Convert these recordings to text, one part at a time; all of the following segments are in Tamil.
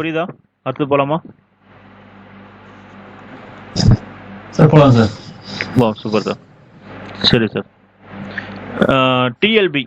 புரியுதா? அடுத்து போலாமா? சார் போலாம் சார். வா சூப்பர் சார். சரி சார். டிஎல்பி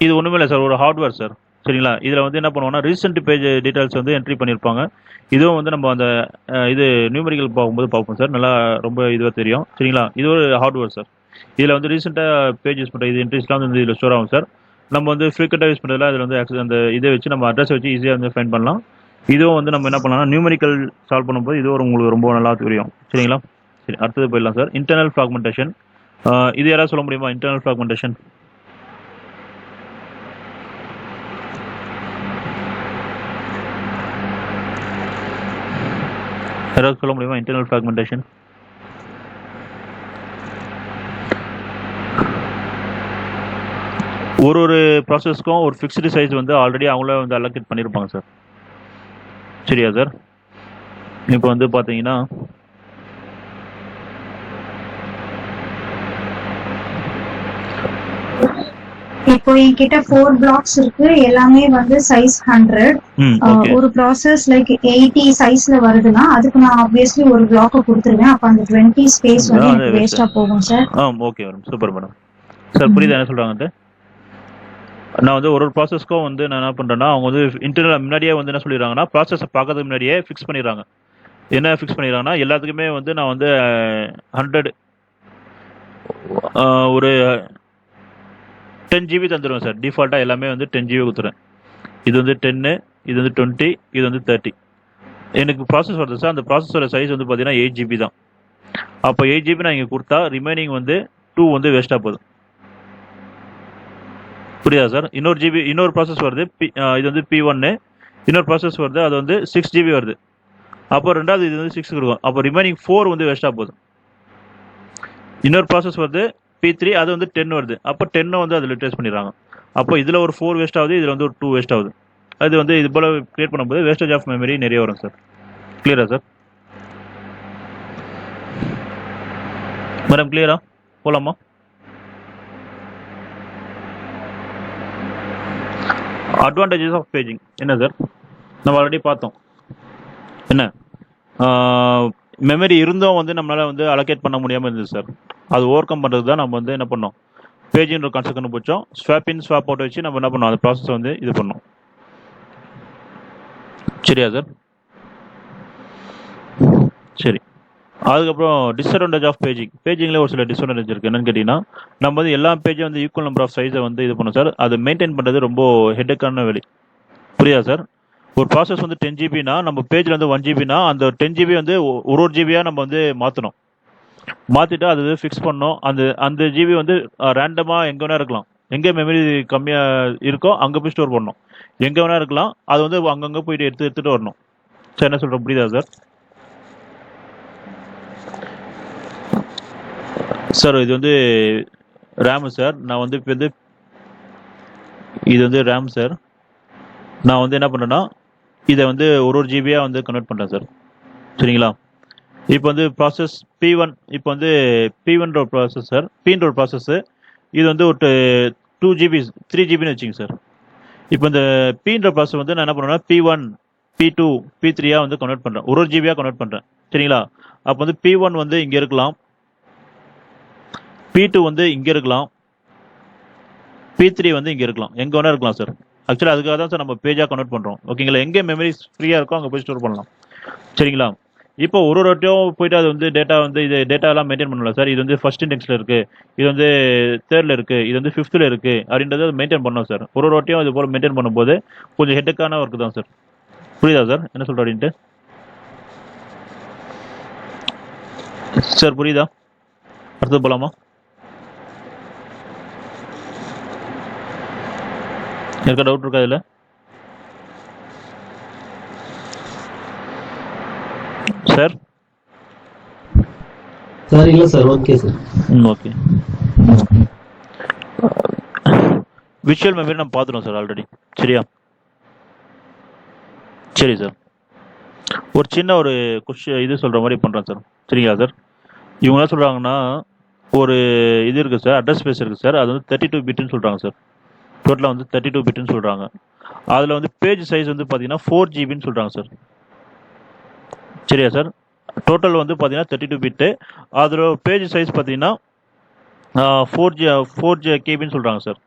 இது ஒன்றுமே இல்லை சார், ஒரு ஹார்ட்வேர் சார். சரிங்களா? இதில் வந்து என்ன பண்ணுவோம்னா ரீசெண்ட் பேஜ் டீட்டெயில்ஸ் வந்து என்ட்ரி பண்ணியிருப்பாங்க. இதுவும் வந்து நம்ம அந்த இது நியூமரிக்கல் பார்க்கும்போது பார்ப்போம் சார். நல்லா ரொம்ப இதுவாக தெரியும். சரிங்களா? இது ஒரு ஹார்ட்வேர் சார். இதில் வந்து ரீசெண்டாக பேஜ் யூஸ் பண்ணுற இது என்ட்ரிஸ்லாம் வந்து இதில் ஸ்டோர் ஆகும் சார். நம்ம வந்து ஃப்ரீக்வெண்ட்டாக யூஸ் பண்ணுறதுல அதில் வந்து ஆக்சஸ் அந்த இதை வச்சு நம்ம அட்ரஸ் வச்சு ஈஸியாக வந்து ஃபைண்ட் பண்ணலாம். இதுவும் வந்து நம்ம என்ன பண்ணலாம்னா நியூமரிக்கல் சால்வ் பண்ணும்போது இது ஒரு உங்களுக்கு ரொம்ப நல்லா தெரியும். சரிங்களா? சரி, அடுத்தது போயிடலாம் சார். Internal fragmentation. இது யாராவது சொல்ல முடியுமா? இன்டர்னல் ஃப்ராக்மெண்டேஷன் யாராவது சொல்ல முடியுமா? இன்டர்னல் ஃப்ராக்மெண்டேஷன் ஒரு ப்ராசஸ்க்கும் ஒரு ஃபிக்ஸ்டு சைஸ் வந்து ஆல்ரெடி அவங்களே வந்து அலோகேட் பண்ணியிருப்பாங்க சார். சரியா சார்? இப்போ வந்து பார்த்தீங்கன்னா இப்போ என்கிட்ட 4 blocks இருக்கு, எல்லாமே வந்து சைஸ் 100. ஒரு ப்ராசஸ் லைக் 80 சைஸ்ல வருதுன்னா அதுக்கு நான் ஆப்வியஸ்லி ஒரு பிளாக் கொடுத்துருவேன். அப்ப அந்த 20 ஸ்பேஸ் வந்து எனக்கு வேஸ்டா போகும் sir. Okay madam, super madam. Sir புரியுதா என்ன சொல்றாங்க? நான் வந்து ஒரு ப்ராசஸ்க்கும் வந்து நான் என்ன பண்றேன்னா அவங்க வந்து இன்டர்னல் முன்னாடியே வந்து என்ன சொல்லிடுறாங்கன்னா ப்ராசஸை பார்க்கறதுக்கு முன்னாடியே ஃபிக்ஸ் பண்ணிடுறாங்க. என்ன ஃபிக்ஸ் பண்ணிடுறாங்கன்னா எல்லாத்துக்குமே வந்து நான் வந்து 100 ஒரு 10 GB தந்துடுவேன் சார். டிஃபால்ட்டாக எல்லாமே வந்து 10 GB கொடுத்துருவேன். இது வந்து 10, இது வந்து 20, இது வந்து 30. எனக்கு ப்ராசஸ் வருது சார். அந்த ப்ராசஸோட சைஸ் வந்து பார்த்தீங்கன்னா 8 GB தான். அப்போ 8 GB நான் இங்கே கொடுத்தா ரிமைனிங் வந்து 2 வந்து வேஸ்ட்டாக போகுது. புரியுதா சார்? இன்னொரு ப்ராசஸ் வருது, இது வந்து P1. இன்னொரு ப்ராசஸ் வருது, அது வந்து 6 GB வருது. அப்போ ரெண்டாவது இது வந்து 6 இருக்கும். அப்போ ரிமைனிங் 4 வந்து வேஸ்ட்டாக போகுது. இன்னொரு ப்ராசஸ் வருது P3, அது வந்து 10 வருது. அப்போ 10 வந்து அதில் ரிப்ளேஸ் பண்ணிடுறாங்க. அப்போ இதில் ஒரு 4 வேஸ்ட் ஆகுது, இதில் வந்து ஒரு 2 வேஸ்ட் ஆகுது. அது வந்து இது போல் கிரியேட் பண்ணும்போது வேஸ்டேஜ் ஆஃப் மெமரி நிறைய வரும் சார். கிளியரா சார்? மேடம் கிளியரா? போலாமா? அட்வான்டேஜஸ் ஆஃப் பேஜிங் என்ன சார்? நம்ம ஆல்ரெடி பார்த்தோம். என்ன மெமரி இருந்தும் வந்து நம்மளால் வந்து அலோகேட் பண்ண முடியாமல் இருந்தது சார். அது ஓவர் கம் பண்ணுறது தான் நம்ம வந்து என்ன பண்ணோம், பேஜின்ற கான்செப்ட் கண்டுபிடிச்சோம். ஸ்வாப் இன் ஸ்வாப் அவுட் வச்சு நம்ம என்ன பண்ணோம், அந்த ப்ராசஸ் வந்து இது பண்ணோம். சரியா சார்? சரி. அதுக்கப்புறம் டிஸ்அட்வான்டேஜ் ஆஃப் பேஜிங். பேஜிங்கில் ஒரு சில டிஸ்அட்வான்டேஜ் இருக்குது. என்னன்னு கேட்டிங்கன்னா நம்ம வந்து எல்லா பேஜும் வந்து ஈக்குவல் நம்பர் ஆஃப் சைஸை வந்து இது பண்ணோம் சார். அதை மெயின்டைன் பண்ணுறது ரொம்ப ஹெட்டக்கான வேலை. புரியுதா சார்? ஒரு ப்ராசஸ் வந்து 10 GBனா நம்ம பேஜில் வந்து 1 GBனா அந்த 10 GB வந்து ஒரு ஜிபியாக நம்ம வந்து மாற்றணும். மாற்றிட்டு அது ஃபிக்ஸ் பண்ணோம். அந்த ஜிபி வந்து ரேண்டமாக எங்கே வேணா இருக்கலாம். எங்கே மெமரி கம்மியாக இருக்கோ அங்கே போய் ஸ்டோர் பண்ணணும். எங்கே வேணா இருக்கலாம். அது வந்து அங்கங்கே போயிட்டு எடுத்துகிட்டு வரணும். சார் என்ன சொல்கிறோம், புரியுதா சார்? சார் இது வந்து ரேமு சார். நான் வந்து இப்போ வந்து இது வந்து ரேம் சார். நான் வந்து என்ன பண்ணுறேன்னா இதை வந்து ஒரு ஜிபியாக வந்து கன்வெர்ட் பண்ணுறேன் சார். சரிங்களா? இப்போ வந்து ப்ராசஸ் P1, இப்போ வந்து P1 ஒரு ப்ராசஸ் சார். Pன்ற ஒரு ப்ராசஸ்ஸு. இது வந்து ஒரு 2 GB 3 GBன்னு வச்சுங்க சார். இப்போ இந்த Pன்ற ப்ராசஸ் வந்து நான் என்ன பண்ணுறேன்னா P1, P2, P3 வந்து கன்வெர்ட் பண்ணுறேன். ஒரு ஜிபியாக கன்வெர்ட் பண்ணுறேன். சரிங்களா? அப்போ வந்து P1 வந்து இங்கே இருக்கலாம், P2 வந்து இங்கே இருக்கலாம், P3 வந்து இங்கே இருக்கலாம். எங்கே வேணா இருக்கலாம் சார். ஆக்சுவலாக அதுக்காக தான் சார் நம்ம பேஜாக கன்வெர்ட் பண்ணுறோம். ஓகேங்களா? எங்கே மெமரி ஃப்ரீயாக இருக்கோ அங்கே போய் ஸ்டோர் பண்ணலாம். சரிங்களா? இப்போ ஒரு வாட்டியும் போயிட்டு அது வந்து டேட்டா வந்து இது டேட்டாலாம் மெயின்டைன் பண்ணல சார். இது வந்து ஃபர்ஸ்ட் இண்டெக்ஸில் இருக்குது, இது வந்து தேர்டில் இருக்குது, இது வந்து ஃபிஃப்த்தில் இருக்குது அப்படின்றத மெயின்டைன் பண்ணோம் சார். ஒரு வாட்டியும் இது போல் மெயின்டைன் பண்ணும்போது கொஞ்சம் ஹெட்டுக்கான ஒர்க்கு தான் சார். புரியுதா சார் என்ன சொல்கிறேன் அப்படின்ட்டு? சார் புரியுதா? அடுத்தது போகலாமா? இருக்க டவுட் இருக்கா இதில்? சார் சார் இல்லை sir, okay sir. Okay. Visual memory நம்ம பார்த்துட்டோம் சார் ஆல்ரெடி. சரியா? சரி சார். ஒரு சின்ன ஒரு இது சொல்கிற மாதிரி பண்ணுறேன் சார். சரிங்களா சார்? இவங்க என்ன சொல்கிறாங்கன்னா ஒரு இது இருக்குது சார், அட்ரஸ் ஸ்பேஸ் இருக்குது சார். அது வந்து 32 பிட்னு சொல்கிறாங்க சார். டோட்டலாக வந்து 32 பிட்னு சொல்கிறாங்க. அதில் வந்து பேஜ் சைஸ் வந்து பார்த்தீங்கன்னா 4 ஜிபின்னு சொல்கிறாங்க சார். சரியா சார்? டோட்டல் வந்து பார்த்தீங்கன்னா 32 பிட்டு. அதில் பேஜ் சைஸ் பார்த்தீங்கன்னா 4 கேபின்னு சொல்கிறாங்க சார்.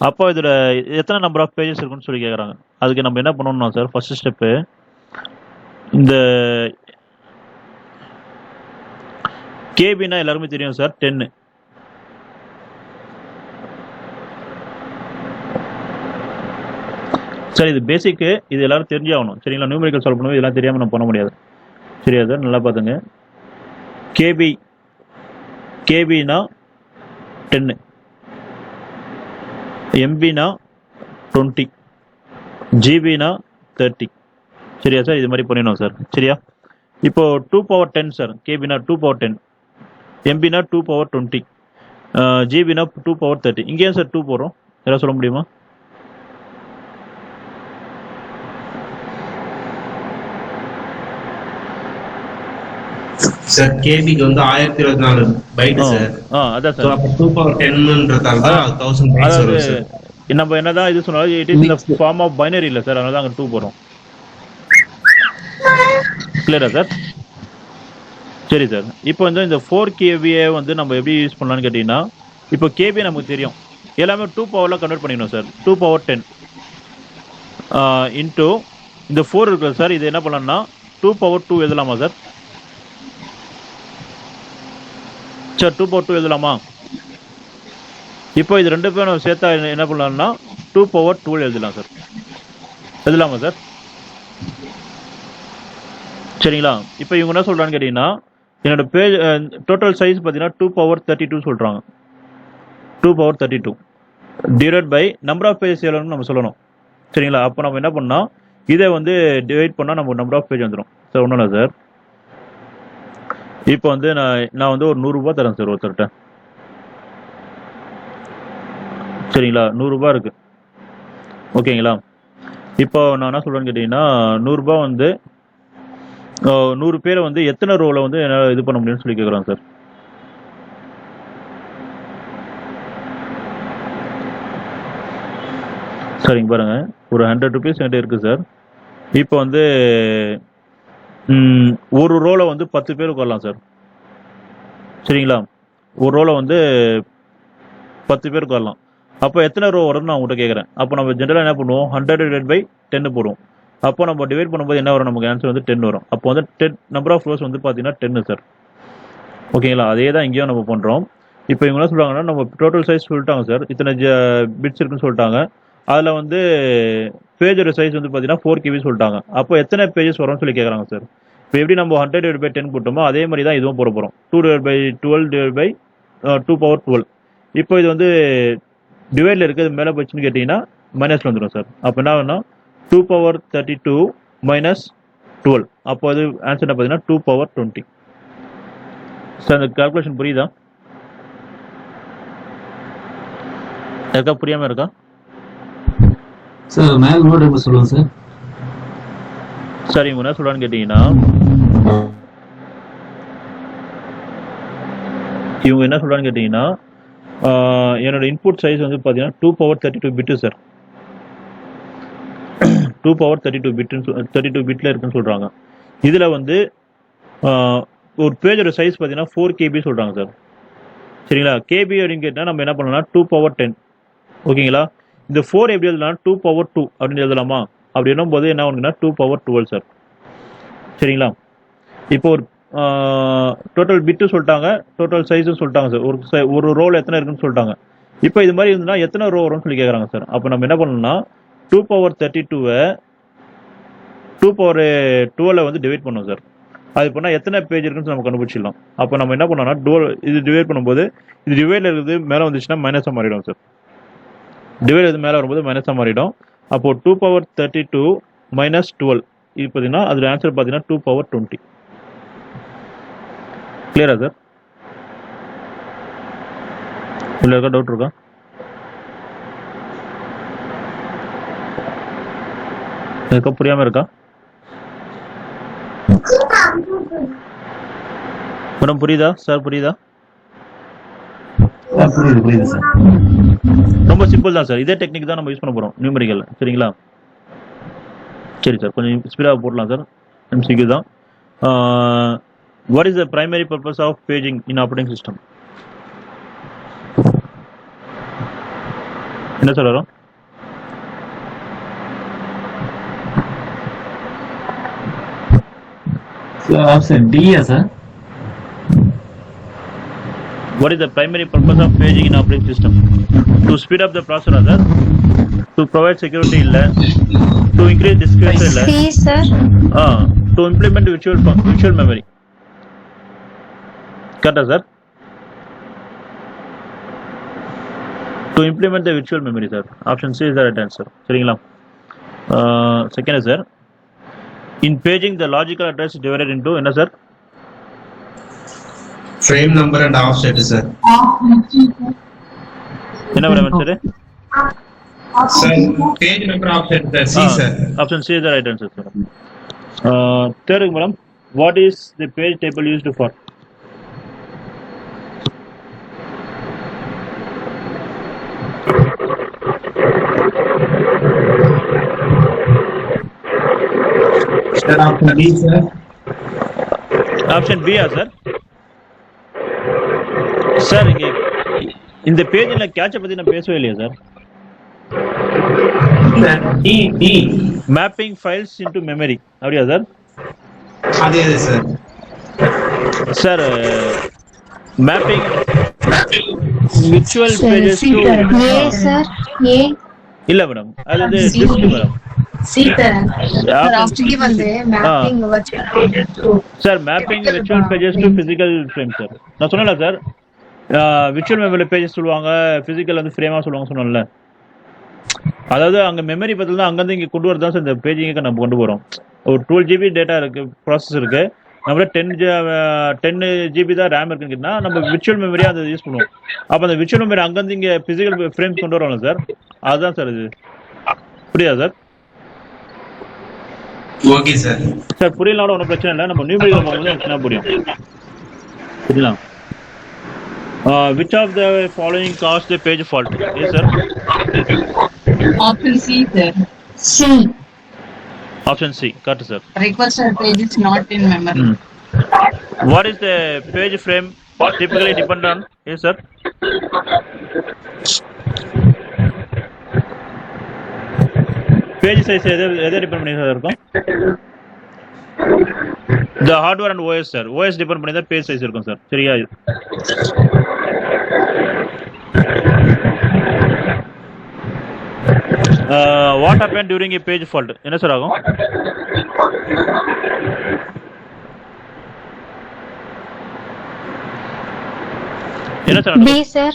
அப்போ இதில் எத்தனை நம்பர் ஆஃப் பேஜஸ் இருக்குன்னு சொல்லி கேட்குறாங்க. அதுக்கு நம்ம என்ன பண்ணணும்னா சார், ஃபர்ஸ்ட் ஸ்டெப்பு இந்த கேபினா எல்லாருமே தெரியும் சார், 10. சார் இது பேசிக்கு, இது எல்லாரும் தெரிஞ்சே ஆகணும். சரிங்களா? நியூமெரிக்கல் சால்வ் பண்ணும்போது இதெல்லாம் தெரியாமல் நம்ம பண்ண முடியாது. சரியா சார்? நல்லா பார்த்துங்க. கேபினா 10, எம்பினா 20, ஜிபினா 30. சரியா சார்? இது மாதிரி பண்ணிடணும் சார். சரியா? இப்போ 2 பவர் 10 சார். கேபினா 2 பவர் 10, எம்பினா 2 பவர் 20, ஜிபினா 2 பவர் 30. இங்கேயும் சார் 2 போடுறோம், யாராவது சொல்ல முடியுமா? சார் கேபிக்கு வந்து 1024 பைட் சார். அதான் சோ சார். அப்ப 2 பவர் 10ன்றதால தான் 1000 பைட்ஸ் வரும் சார். நம்ம என்னதான் இது சொன்னாலும் இட் இஸ் இந்த ஃபார்ம் ஆஃப் பைனரி இல்லை சார், அதனால தான் அங்கே 2 போகிறோம். கிளியரா சார்? சரி சார். இப்போ வந்து இந்த 4 கேபியை வந்து நம்ம எப்படி யூஸ் பண்ணலாம்னு கேட்டிங்கன்னா, இப்போ கேபி நமக்கு தெரியும், எல்லாமே 2 பவரில் கன்வெர்ட் பண்ணிடணும் சார். 2 பவர் 10 இன்ட்டு இந்த 4 இருக்குது சார். இது என்ன பண்ணலாம்னா 2 பவர் 2 எழுதலாமா சார்? சார் 2 பவர் 2 எழுதலாமா? இப்போ இது ரெண்டு பேரும் நம்ம சேர்த்தா என்ன பண்ணலாம்னா 2 பவர் 12 எழுதலாம் சார். எழுதலாமா சார்? சரிங்களா? இப்போ இவங்க என்ன சொல்கிறான்னு கேட்டிங்கன்னா, என்னோட பேஜ் டோட்டல் சைஸ் பார்த்தீங்கன்னா 2 பவர் 32 சொல்கிறாங்க. 2 power 32 divide by number of pages எவ்வளோன்னு நம்ம சொல்லணும். சரிங்களா? அப்போ நம்ம என்ன பண்ணால் இதை வந்து டிவைட் பண்ணால் நம்ம நம்பர் ஆஃப் பேஜ் வந்துடும் சார். ஒன்றும் இல்லை சார். இப்போ வந்து நான் வந்து ஒரு 100 ரூபாய் தரேன் சார் ஒருத்தர்கிட்ட. சரிங்களா? 100 ரூபாய் இருக்கு. ஓகேங்களா? இப்போ நான் என்ன சொல்கிறேன்னு கேட்டிங்கன்னா, 100 ரூபாய் வந்து 100 பேரை வந்து எத்தனை ரோவில் வந்து என்னால் இது பண்ண முடியும்னு சொல்லி கேட்குறாங்க சார். சரிங்க பாருங்க, ஒரு 100 ருபீஸ் என்கிட்ட இருக்குது சார். இப்போ வந்து ஒரு ரோவில் வந்து 10 பேர் உட்காரலாம் சார். சரிங்களா? ஒரு ரோவில் வந்து 10 பேர் உட்காரலாம். அப்போ எத்தனை ரோ வரும்னு நான் உங்கள்கிட்ட கேட்குறேன். அப்போ நம்ம ஜென்ரலாக என்ன பண்ணுவோம், 100 டிவைட் பை 10 போடுவோம். அப்போ நம்ம டிவைட் பண்ணும்போது என்ன வரும், நமக்கு ஆன்சர் வந்து 10 வரும். அப்போ வந்து 10 நம்பர் ஆஃப் ரோஸ் வந்து பார்த்தீங்கன்னா 10 சார். ஓகேங்களா? அதே தான் இங்கேயும் நம்ம பண்ணுறோம். இப்போ இவங்க என்ன சொல்கிறாங்கன்னா, நம்ம டோட்டல் சைஸ் சொல்லிட்டாங்க சார், இத்தனை பிட்ஸ் இருக்குன்னு சொல்லிட்டாங்க. அதில் வந்து பேஜோட சைஸ் வந்து பார்த்தீங்கன்னா 4 KB சொல்லிட்டாங்க. அப்போ எத்தனை பேஜஸ் வரும்னு சொல்லி கேட்குறாங்க சார். இப்போ எப்படி நம்ம 100 டிவைட் பை 10 போட்டோமோ அதே மாதிரி தான் இதுவும் போட போகிறோம். 2 divide by 12 divide by 2 power 12. இப்போ இது வந்து டிவைடில் இருக்கிறது மேலே போச்சுன்னு கேட்டிங்கன்னா மைனஸில் வந்துடும் சார். அப்போ என்ன ஆகுனா 2 பவர் 32 மைனஸ் 12. அப்போ அது ஆன்சர் பார்த்தீங்கன்னா 2 பவர் 20. சார் அந்த கால்குலேஷன் புரியுதா? இருக்கா? புரியாமல் இருக்கா சார்? மேல் நோட் எப்படி சொல்லுங்க சார்? சார் இவங்க என்ன சொல்கிறான்னு கேட்டிங்கன்னா, என்னோட இன்புட் சைஸ் வந்து பார்த்தீங்கன்னா 2 பவர் 32 பிட்டு சார். 2 பவர் 32 பிட்டில் இருக்குன்னு சொல்கிறாங்க. இதில் வந்து ஒரு பேஜோட சைஸ் பார்த்தீங்கன்னா 4 KB சொல்கிறாங்க சார். சரிங்களா? KB அப்படின்னு கேட்டால் நம்ம என்ன பண்ணலாம்னா 2 பவர் 10. ஓகேங்களா? இந்த 4 எப்படி எழுதலாம், 2 பவர் 2 அப்படின்னு எழுதலாமா? அப்படி எழுதும்போது என்ன ஆகுதுன்னா 2 பவர் 12 சார். சரிங்களா? இப்போ ஒரு டோட்டல் பிட்டு சொல்லிட்டாங்க, டோட்டல் சைஸும் சொல்லிட்டாங்க சார். ஒரு ரோல் எத்தனை இருக்குன்னு சொல்லிட்டாங்க. இப்போ இது மாதிரி இருந்ததுன்னா எத்தனை ரோ வரும்னு சொல்லி கேட்குறாங்க சார். அப்போ நம்ம என்ன பண்ணணும்னா 2 பவர் 32-வை 2 பவர் 12 வந்து டிவைட் பண்ணுவோம் சார். அது பண்ணால் எத்தனை பேஜ் இருக்குன்னு நம்ம கண்டுபிடிச்சிடலாம். அப்போ நம்ம என்ன பண்ணோம்னா இது டிவைட் பண்ணும்போது இது டிவைடில் இருக்குது மேலே வந்துச்சுன்னா மைனஸாக மாறிடும் சார். டிவைட் இது மேலே வரும்போது மைனஸாக மாறிடும். அப்போ 2 பவர் 32 மைனஸ் 12 இது பார்த்தீங்கன்னா அதில் ஆன்சர் பார்த்தீங்கன்னா 2 பவர் 20. கிளியரா சார்? இல்லை இருக்கா? டவுட் இருக்கா? இருக்கா? புரியாமல் இருக்கா மேடம்? புரியுதா சார்? புரியுதா? புரியுது புரியுது சார். ரொம்ப சிம்பிள் தான் சார். இதே டெக்னிக் தான் நம்ம யூஸ் பண்ண போகிறோம் நியூமெரிக்கல். சரிங்களா? சரி சார், கொஞ்சம் ஸ்பீடாக போடலாம் சார். MCQ தான். What is the primary purpose of paging in operating system? என்ன சார் வரும்? Option D, sir. What is the primary purpose of paging in operating system? To speed up the processor, sir. To provide security, illa. To increase discretion, illa. C, sir. To implement virtual memory. Correct, sir. To implement the virtual memory, sir. Option C is the right answer. சரிங்களா? Second is, sir. In paging, the logical address is divided into என்ன sir? Frame number and offset, sir. என்ன madam sir? Sir, page number offset, C, sir. Option C is the right answer, sir. Third, madam, what is the page table used for? Sir, option B, sir. Option B, sir. Sir இங்க இந்த பேஜ்ல கேட்ச பத்தி நான் பேசவே இல்லையா sir? D. Mapping files into memory அப்படியா சார்? அதே sir. Sir mapping virtual pages to A, sir. A. இல்ல மேடம், அது வந்து disk madam. Sir mapping virtual pages to physical frame sir. நான் சொன்னல சார், விர்ச்சுவல் மெமரி பேஜஸ் சொல்லுவாங்க, பிசிக்கல் வந்து ஃப்ரேமா சொல்லுவாங்க சொன்னோம்ல. அதாவது அங்க மெமரி பதில் தான் அங்கேருந்து இங்கே கொண்டு வரதான் சார் இந்த பேஜிங்க நம்ம கொண்டு போறோம். ஒரு 12 GB டேட்டா இருக்கு, ப்ராசஸ் இருக்கு, நம்ம 10 GB தான் ரேம் இருக்குன்னா நம்ம விர்ச்சுவல் மெமரியா அதை யூஸ் பண்ணுவோம். அப்போ அந்த விர்ச்சுவல் மெமரி அங்கேருந்து இங்கே பிசிக்கல் ஃப்ரேம்ஸ் கொண்டு வரோம்ல சார், அதுதான் சார் இது. புரியுதா சார்? Okay sir. சார் புரியலாம், ஒன்றும் பிரச்சனை இல்லை. நம்ம நியூமெரிக்கல் பார்க்கும்போது எனக்கு புரியும். புரியலாம். Which of the following caused the page fault? Yes, sir. Option C, sir. C. Option C, correct, sir. Requested page is not in memory. What is the page frame typically depend on? Yes, sir. Page size எதை டிபெண்ட் பண்ணி சார் இருக்கும்? The hardware and OS, sir. OS depend பண்ணி தான் பேஜ் சைஸ் இருக்கும் சார். சரியா? What happened during a page fault? என்ன சார் ஆகும்? என்ன சார்? B, sir.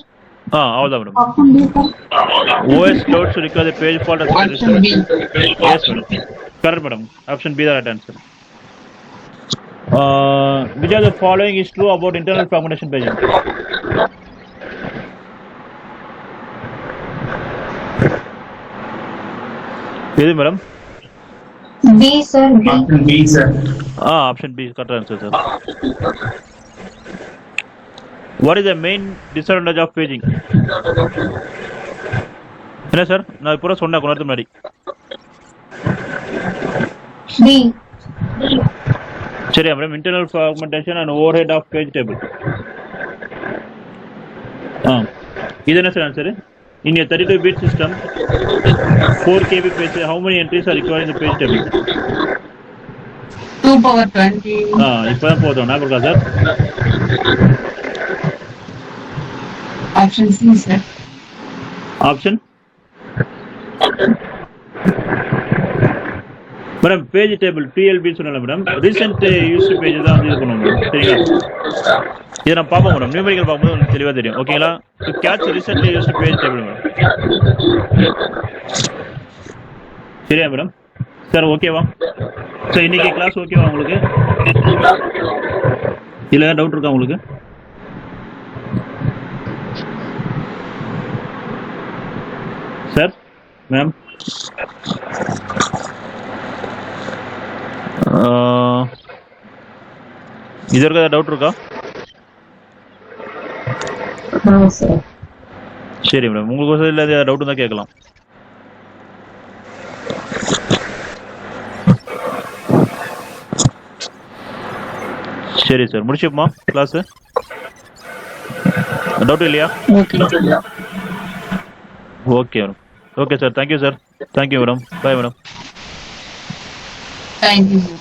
அவ்வளோதான் madam. Option B, sir. OS cloud should require the page fault as Option B. Yes, madam. Correct, madam. Option B is the right answer. Which of the following is true about internal fragmentation paging? Is it, madam? B, sir. B. Option B, sir. Option B is correct answer, sir. What is the main disadvantage of paging? என்ன சார்? நான் இப்போ சொன்னேன் கொஞ்ச நேரத்துக்கு முன்னாடி. B. சரியா madam? Internal fragmentation and overhead of page table. இது என்ன sir answer? In a 32-bit system, 4 KB page, how many entries are required in the page table? 2/20. இப்பதான் போதும். ஞாபகம் இருக்கா sir? Option C, sir. Option madam page table TLB சொன்னல மேடம், ரீசெண்ட் யூஸ் பேஜ் தான் வந்து இது பண்ணுவோம் மேடம். சரிங்களா? இதை நான் பார்ப்போம் மேடம், நியூமெரிக்கல் பார்க்கும்போது உங்களுக்கு தெளிவாக தெரியும். ஓகேங்களா? To catch recent use page table madam. சரியா மேடம்? சார் ஓகேவா சார்? இன்னைக்கு கிளாஸ் ஓகேவா உங்களுக்கு? இல்லை ஏதாவது டவுட் இருக்கா உங்களுக்கு? சார் மேம் இது இருக்க டவுட் இருக்கா? சரி மேடம், உங்களுக்கு இல்லை டவுட் தான் கேட்கலாம். சரி சார், முடிச்சுப்போமா கிளாஸு? டவுட் இல்லையா? Okay. Okay madam. Okay sir, thank you sir. Thank you madam. Bye madam. Thank you, sir.